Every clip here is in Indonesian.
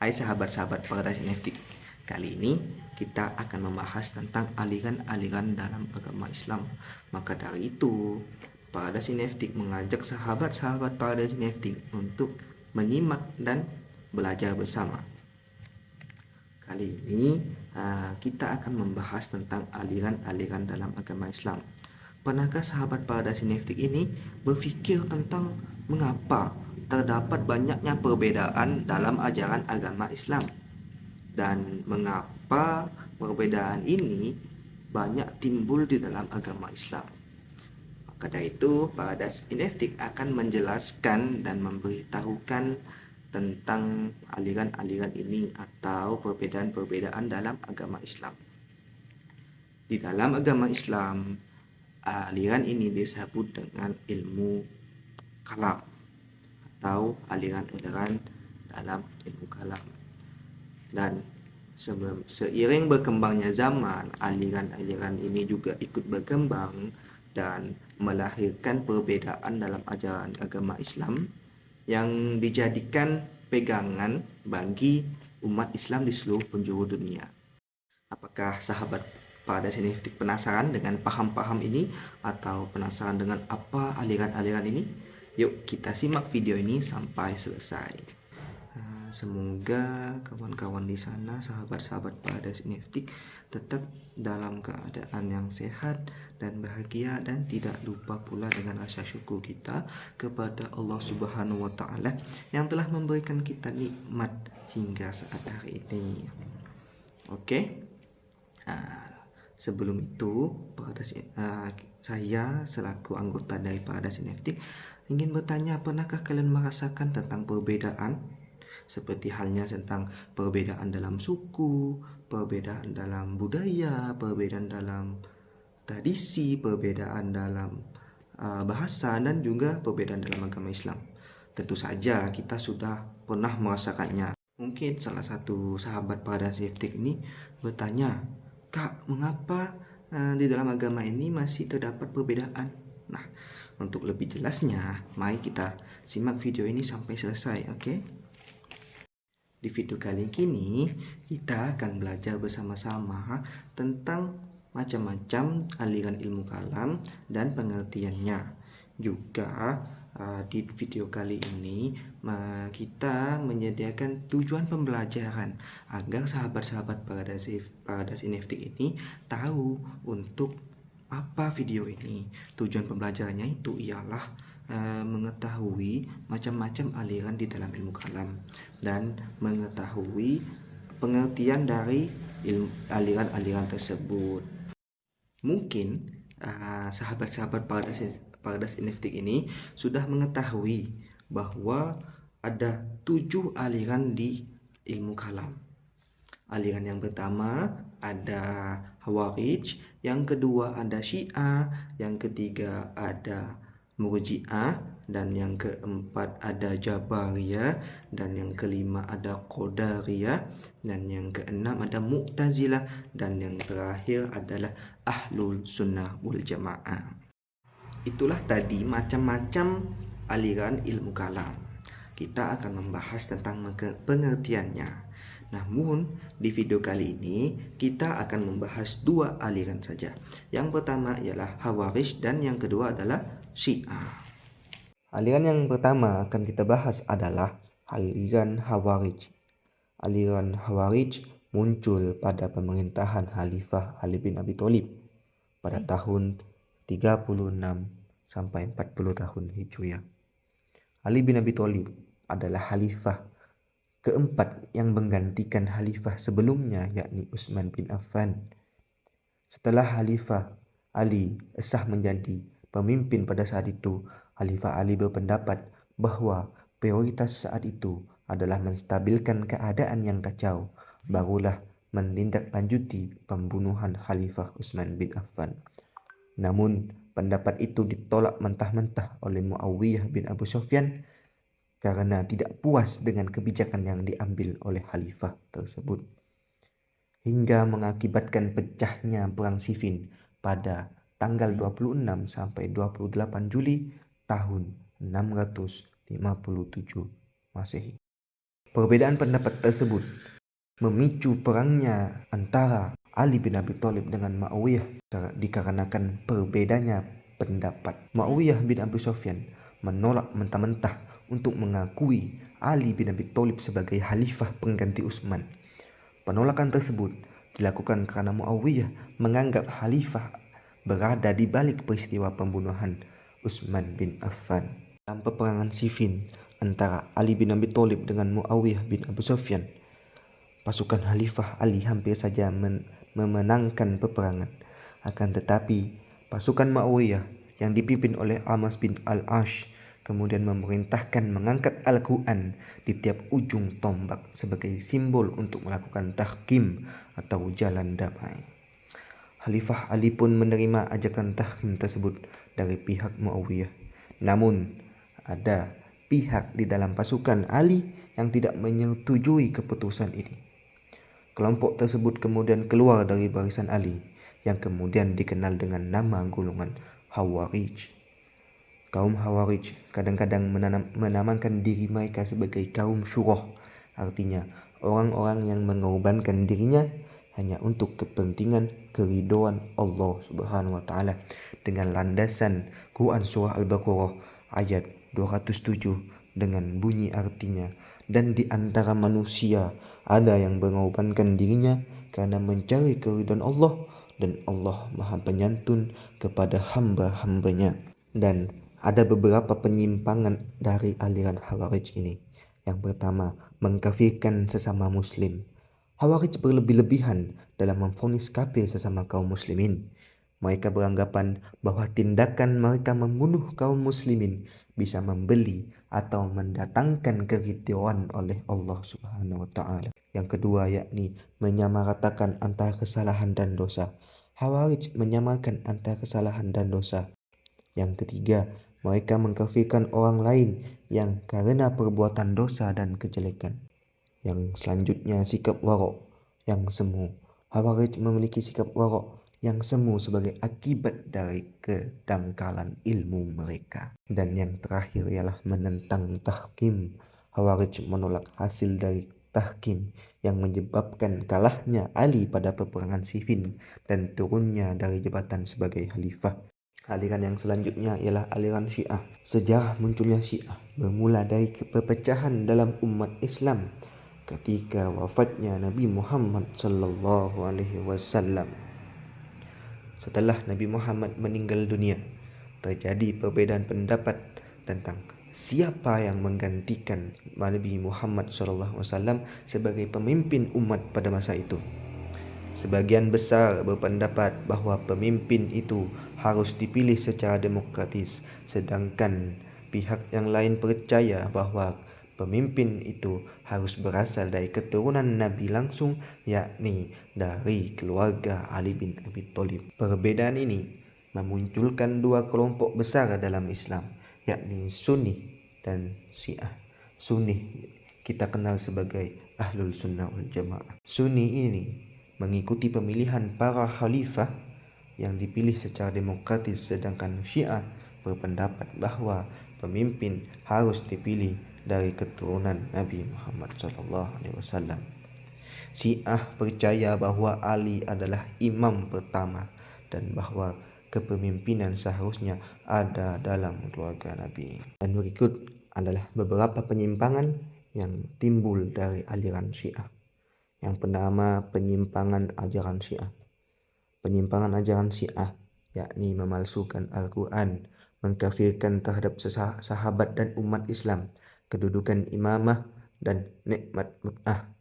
Hai sahabat-sahabat Paradise NFT. Kali ini kita akan membahas tentang aliran-aliran dalam agama Islam. Maka dari itu, Paradise NFT mengajak sahabat-sahabat Paradise NFT untuk menyimak dan belajar bersama. Kali ini kita akan membahas tentang aliran-aliran dalam agama Islam. Pernahkah sahabat Paradise NFT ini berfikir tentang mengapa terdapat banyaknya perbedaan dalam ajaran agama Islam? Dan mengapa perbedaan ini banyak timbul di dalam agama Islam? Maka dari itu, Paradise NFT akan menjelaskan dan memberitahukan tentang aliran-aliran ini atau perbedaan-perbedaan dalam agama Islam. Di dalam agama Islam, aliran ini disebut dengan ilmu kalam atau aliran-aliran dalam ilmu kalam. Dan seiring berkembangnya zaman, aliran-aliran ini juga ikut berkembang dan melahirkan perbedaan dalam ajaran agama Islam yang dijadikan pegangan bagi umat Islam di seluruh penjuru dunia. Apakah sahabat pada sini penasaran dengan paham-paham ini atau penasaran dengan apa aliran-aliran ini? Yuk kita simak video ini sampai selesai. Semoga kawan-kawan di sana, sahabat-sahabat Paradise NFT, tetap dalam keadaan yang sehat dan bahagia, dan tidak lupa pula dengan rasa syukur kita kepada Allah Subhanahu wa Ta'ala yang telah memberikan kita nikmat hingga saat hari ini. Oke. Sebelum itu, saya selaku anggota dari Paradise NFT ingin bertanya, pernahkah kalian merasakan tentang perbedaan? Seperti halnya tentang perbedaan dalam suku, perbedaan dalam budaya, perbedaan dalam tradisi, perbedaan dalam bahasa, dan juga perbedaan dalam agama Islam. Tentu saja kita sudah pernah merasakannya. Mungkin salah satu sahabat Paradise NFT ini bertanya, "Kak, mengapa di dalam agama ini masih terdapat perbedaan?" Nah, untuk lebih jelasnya, mari kita simak video ini sampai selesai, oke? Di video kali ini, kita akan belajar bersama-sama tentang macam-macam aliran ilmu kalam dan pengertiannya. Juga di video kali ini kita menyediakan tujuan pembelajaran agar sahabat-sahabat Paradise NFT ini tahu untuk apa video ini. Tujuan pembelajarannya itu ialah mengetahui macam-macam aliran di dalam ilmu kalam dan mengetahui pengertian dari aliran-aliran tersebut. Mungkin sahabat-sahabat Paradise NFT ini sudah mengetahui bahwa ada 7 aliran di ilmu kalam. Aliran yang pertama ada Khawarij, yang kedua ada Syiah, yang ketiga ada Murji'ah, dan yang keempat ada Jabariyah, dan yang kelima ada Qadariyah, dan yang keenam ada Mu'tazilah, dan yang terakhir adalah Ahlul Sunnah wal Jamaah. Itulah tadi macam-macam aliran ilmu kalam. Kita akan membahas tentang pengertiannya. Namun di video kali ini kita akan membahas 2 aliran saja. Yang pertama ialah Khawarij dan yang kedua adalah Syiah. Aliran yang pertama akan kita bahas adalah aliran Khawarij. Aliran Khawarij muncul pada pemerintahan Khalifah Ali bin Abi Thalib pada tahun 36 sampai 40 tahun Hijriah. Ali bin Abi Thalib adalah khalifah keempat yang menggantikan khalifah sebelumnya, yakni Utsman bin Affan. Setelah Khalifah Ali sah menjadi pemimpin pada saat itu, Khalifah Ali berpendapat bahwa prioritas saat itu adalah menstabilkan keadaan yang kacau, barulah menindaklanjuti pembunuhan Khalifah Utsman bin Affan. Namun pendapat itu ditolak mentah-mentah oleh Muawiyah bin Abu Sufyan karena tidak puas dengan kebijakan yang diambil oleh khalifah tersebut, hingga mengakibatkan pecahnya perang Siffin pada tanggal 26 sampai 28 Juli tahun 657 Masehi. Perbedaan pendapat tersebut memicu perangnya antara Ali bin Abi Thalib dengan Muawiyah dikarenakan perbedaannya pendapat. Muawiyah bin Abi Sufyan menolak mentah-mentah untuk mengakui Ali bin Abi Thalib sebagai khalifah pengganti Utsman. Penolakan tersebut dilakukan karena Muawiyah menganggap khalifah berada di balik peristiwa pembunuhan Utsman bin Affan. Dalam peperangan Siffin antara Ali bin Abi Thalib dengan Muawiyah bin Abi Sufyan, pasukan Khalifah Ali hampir saja memenangkan peperangan. Akan tetapi, pasukan Muawiyah yang dipimpin oleh Amas bin Al-Ash kemudian memerintahkan mengangkat Al-Quran di tiap ujung tombak sebagai simbol untuk melakukan tahkim atau jalan damai. Khalifah Ali pun menerima ajakan tahkim tersebut dari pihak Muawiyah. Namun, ada pihak di dalam pasukan Ali yang tidak menyetujui keputusan ini. Kelompok tersebut kemudian keluar dari barisan Ali, yang kemudian dikenal dengan nama golongan Khawarij. Kaum Khawarij kadang-kadang menamakan diri mereka sebagai kaum syurah, artinya orang-orang yang mengorbankan dirinya hanya untuk kepentingan keridhaan Allah Subhanahu wa taala, dengan landasan Quran surah Al-Baqarah ayat 207 dengan bunyi artinya, dan di antara manusia ada yang mengorbankan dirinya karena mencari keridhaan Allah, dan Allah Maha Penyantun kepada hamba-hambanya. Dan ada beberapa penyimpangan dari aliran Khawarij ini. Yang pertama, mengkafirkan sesama muslim. Khawarij berlebih-lebihan dalam memvonis kafir sesama kaum muslimin. Mereka beranggapan bahwa tindakan mereka membunuh kaum muslimin bisa membeli atau mendatangkan keridhaan oleh Allah Subhanahu wa taala. Yang kedua, yakni menyamaratakan antara kesalahan dan dosa. Khawarij menyamakan antara kesalahan dan dosa. Yang ketiga, mereka mengkafirkan orang lain yang karena perbuatan dosa dan kejelekan. Yang selanjutnya, sikap warok yang semu. Khawarij memiliki sikap warok yang semu sebagai akibat dari kedangkalan ilmu mereka. Dan yang terakhir ialah menentang tahkim. Khawarij menolak hasil dari tahkim yang menyebabkan kalahnya Ali pada peperangan Siffin dan turunnya dari jabatan sebagai khalifah. Aliran yang selanjutnya ialah aliran Syiah. Sejarah munculnya Syiah bermula dari perpecahan dalam umat Islam ketika wafatnya Nabi Muhammad sallallahu alaihi wasallam. Setelah Nabi Muhammad meninggal dunia, terjadi perbedaan pendapat tentang siapa yang menggantikan Nabi Muhammad sallallahu alaihi wasallam sebagai pemimpin umat pada masa itu. Sebagian besar berpendapat bahwa pemimpin itu harus dipilih secara demokratis, sedangkan pihak yang lain percaya bahwa pemimpin itu harus berasal dari keturunan Nabi langsung, yakni dari keluarga Ali bin Abi Thalib. Perbedaan ini memunculkan dua kelompok besar dalam Islam, yakni Sunni dan Syiah. Sunni kita kenal sebagai Ahlul Sunnah wal Jamaah. Sunni ini mengikuti pemilihan para khalifah yang dipilih secara demokratis, sedangkan Syiah berpendapat bahwa pemimpin harus dipilih dari keturunan Nabi Muhammad SAW. Syiah percaya bahwa Ali adalah imam pertama dan bahwa kepemimpinan seharusnya ada dalam keluarga Nabi. Dan berikut adalah beberapa penyimpangan yang timbul dari aliran Syiah. Yang pertama, penyimpangan ajaran Syiah. Penyimpangan ajaran Syiah yakni memalsukan Al-Quran, mengkafirkan terhadap sahabat dan umat Islam, kedudukan imamah dan nikmat mut'ah.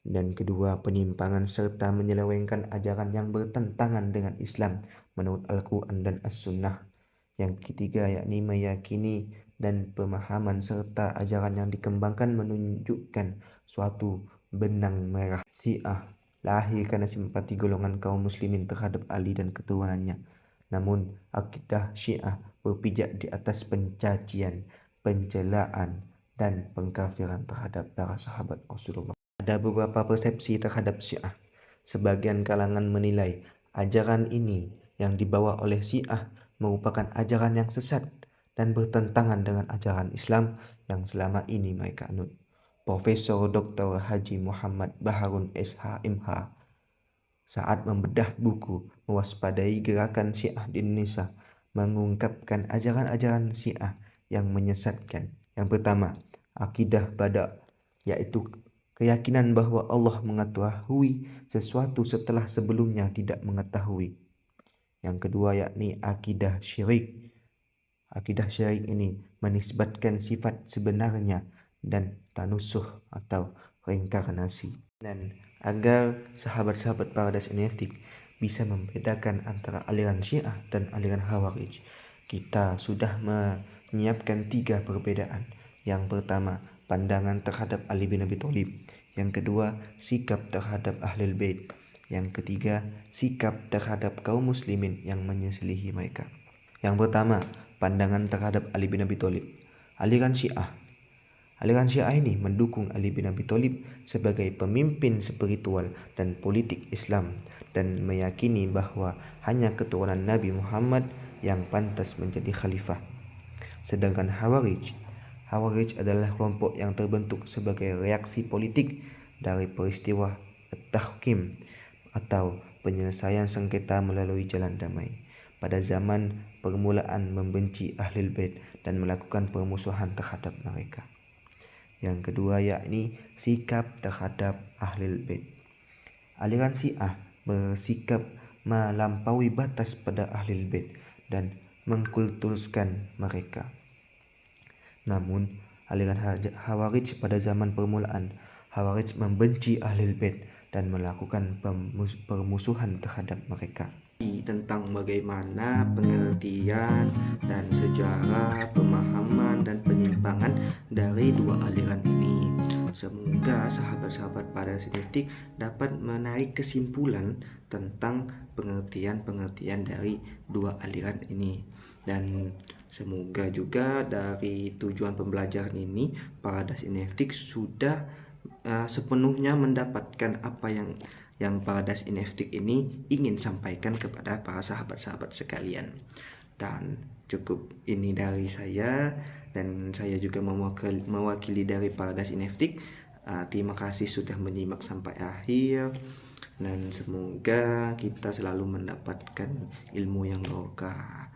Dan kedua, penyimpangan serta menyelewengkan ajaran yang bertentangan dengan Islam menurut Al-Quran dan As-Sunnah. Yang ketiga, yakni meyakini dan pemahaman serta ajaran yang dikembangkan menunjukkan suatu benang merah. Syiah lahir karena simpati golongan kaum muslimin terhadap Ali dan keturunannya. Namun, akidah Syiah berpijak di atas pencacian, pencelaan, dan pengkafiran terhadap para sahabat Rasulullah. Ada beberapa persepsi terhadap Syiah. Sebagian kalangan menilai ajaran ini yang dibawa oleh Syiah merupakan ajaran yang sesat dan bertentangan dengan ajaran Islam yang selama ini mereka anut. Profesor Dr. Haji Muhammad Baharun SH.MH saat membedah buku Mewaspadai Gerakan Syiah di Indonesia mengungkapkan ajaran-ajaran Syiah yang menyesatkan. Yang pertama, akidah bada, yaitu keyakinan bahwa Allah mengetahui sesuatu setelah sebelumnya tidak mengetahui. Yang kedua yakni akidah syirik. Akidah syirik ini menisbatkan sifat sebenarnya dan tanusuh atau reinkarnasi. Dan agar sahabat-sahabat Paradise Ineftik bisa membedakan antara aliran Syiah dan aliran Khawarij, kita sudah menyiapkan 3 perbedaan. Yang pertama, pandangan terhadap Ali bin Abi Thalib. Yang kedua, sikap terhadap Ahlul Bait. Yang ketiga, sikap terhadap kaum muslimin yang menyelisihi mereka. Yang pertama, pandangan terhadap Ali bin Abi Thalib. Aliran Syiah ini mendukung Ali bin Abi Thalib sebagai pemimpin spiritual dan politik Islam dan meyakini bahwa hanya keturunan Nabi Muhammad yang pantas menjadi khalifah. Sedangkan Khawarij adalah kelompok yang terbentuk sebagai reaksi politik dari peristiwa At-Tahkim atau penyelesaian sengketa melalui jalan damai. Pada zaman permulaan membenci Ahlul Bait dan melakukan permusuhan terhadap mereka. Yang kedua yakni sikap terhadap Ahlul Bait. Aliran Syiah bersikap melampaui batas pada Ahlul Bait dan mengkultuskan mereka. Namun, aliran Khawarij pada zaman permulaan, Khawarij membenci Ahlul Bait dan melakukan permusuhan terhadap mereka. Tentang bagaimana pengertian dan sejarah, pemahaman dan penyimpangan dari 2 aliran ini. Semoga sahabat-sahabat Paradise Ineftik dapat menarik kesimpulan tentang pengertian-pengertian dari 2 aliran ini. Dan semoga juga dari tujuan pembelajaran ini Paradise Ineftik sudah sepenuhnya mendapatkan apa yang Paradise Ineftik ini ingin sampaikan kepada para sahabat-sahabat sekalian. Dan cukup ini dari saya, dan saya juga mewakili dari Paradise Ineftik. Terima kasih sudah menyimak sampai akhir, dan semoga kita selalu mendapatkan ilmu yang barokah.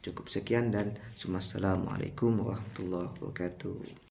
Cukup sekian dan wassalamualaikum warahmatullahi wabarakatuh.